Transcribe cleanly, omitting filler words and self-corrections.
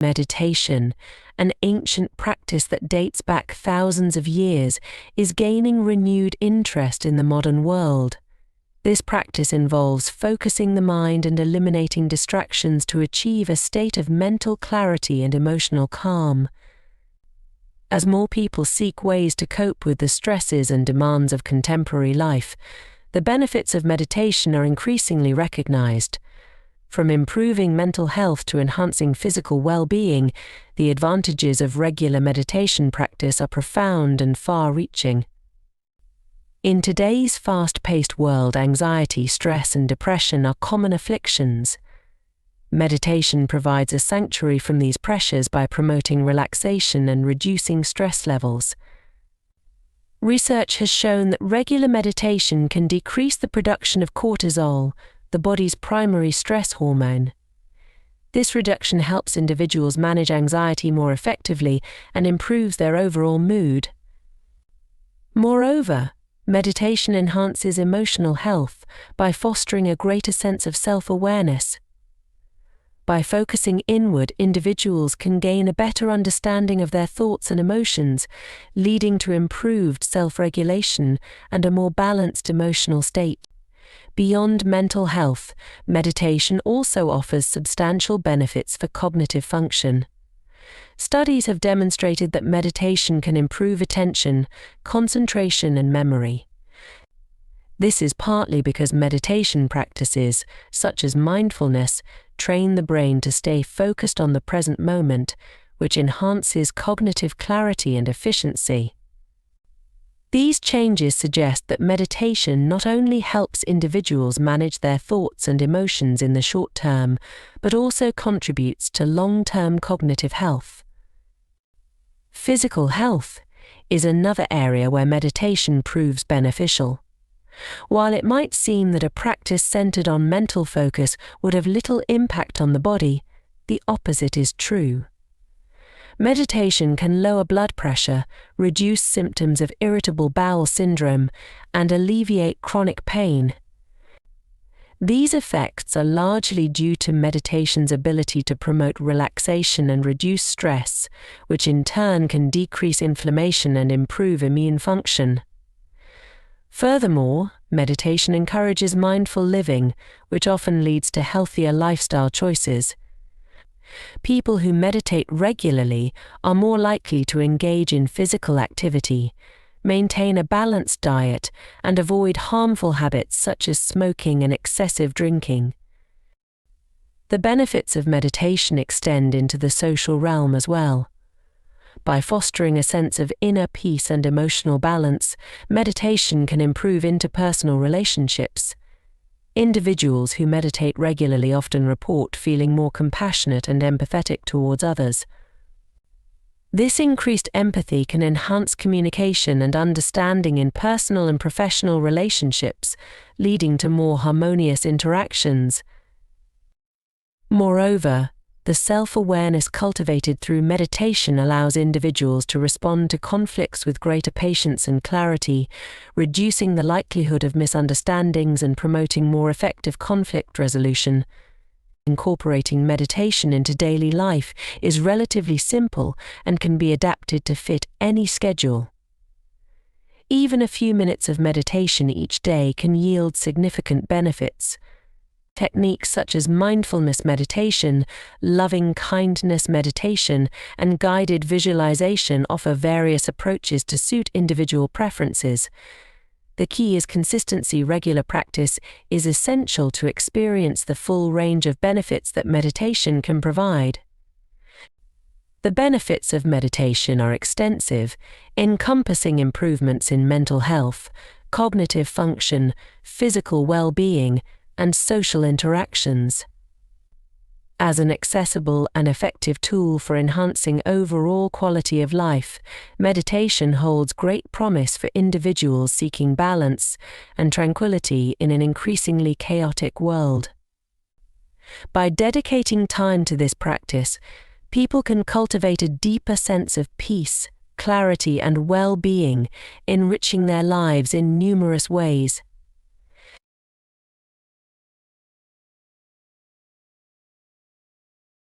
Meditation, an ancient practice that dates back thousands of years, is gaining renewed interest in the modern world. This practice involves focusing the mind and eliminating distractions to achieve a state of mental clarity and emotional calm. As more people seek ways to cope with the stresses and demands of contemporary life, the benefits of meditation are increasingly recognized. From improving mental health to enhancing physical well-being, the advantages of regular meditation practice are profound and far-reaching. In today's fast-paced world, anxiety, stress, and depression are common afflictions. Meditation provides a sanctuary from these pressures by promoting relaxation and reducing stress levels. Research has shown that regular meditation can decrease the production of cortisol, the body's primary stress hormone. This reduction helps individuals manage anxiety more effectively and improves their overall mood. Moreover, meditation enhances emotional health by fostering a greater sense of self-awareness. By focusing inward, individuals can gain a better understanding of their thoughts and emotions, leading to improved self-regulation and a more balanced emotional state. Beyond mental health, meditation also offers substantial benefits for cognitive function. Studies have demonstrated that meditation can improve attention, concentration, and memory. This is partly because meditation practices, such as mindfulness, train the brain to stay focused on the present moment, which enhances cognitive clarity and efficiency. These changes suggest that meditation not only helps individuals manage their thoughts and emotions in the short term, but also contributes to long-term cognitive health. Physical health is another area where meditation proves beneficial. While it might seem that a practice centered on mental focus would have little impact on the body, the opposite is true. Meditation can lower blood pressure, reduce symptoms of irritable bowel syndrome, and alleviate chronic pain. These effects are largely due to meditation's ability to promote relaxation and reduce stress, which in turn can decrease inflammation and improve immune function. Furthermore, meditation encourages mindful living, which often leads to healthier lifestyle choices. People who meditate regularly are more likely to engage in physical activity, maintain a balanced diet, and avoid harmful habits such as smoking and excessive drinking. The benefits of meditation extend into the social realm as well. By fostering a sense of inner peace and emotional balance, meditation can improve interpersonal relationships. Individuals who meditate regularly often report feeling more compassionate and empathetic towards others. This increased empathy can enhance communication and understanding in personal and professional relationships, leading to more harmonious interactions. Moreover, the self-awareness cultivated through meditation allows individuals to respond to conflicts with greater patience and clarity, reducing the likelihood of misunderstandings and promoting more effective conflict resolution. Incorporating meditation into daily life is relatively simple and can be adapted to fit any schedule. Even a few minutes of meditation each day can yield significant benefits. Techniques such as mindfulness meditation, loving-kindness meditation, and guided visualization offer various approaches to suit individual preferences. The key is consistency. Regular practice is essential to experience the full range of benefits that meditation can provide. The benefits of meditation are extensive, encompassing improvements in mental health, cognitive function, physical well-being, and social interactions. As an accessible and effective tool for enhancing overall quality of life, meditation holds great promise for individuals seeking balance and tranquility in an increasingly chaotic world. By dedicating time to this practice, people can cultivate a deeper sense of peace, clarity, and well-being, enriching their lives in numerous ways.